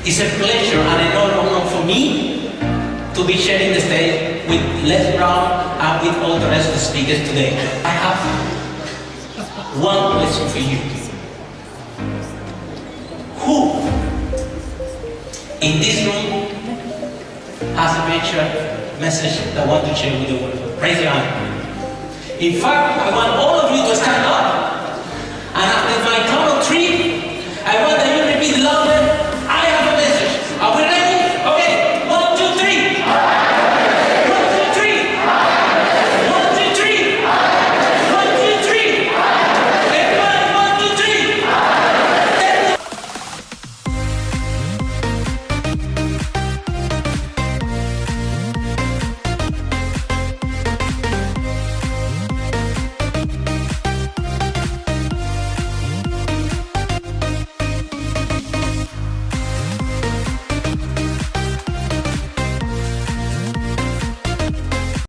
It's a pleasure and an honor for me to be sharing the stage with Les Brown and with all the rest of the speakers today. I have one question for you. Who in this room has a major message that I want to share with the world? Raise your hand. In fact, I want all of you to stand up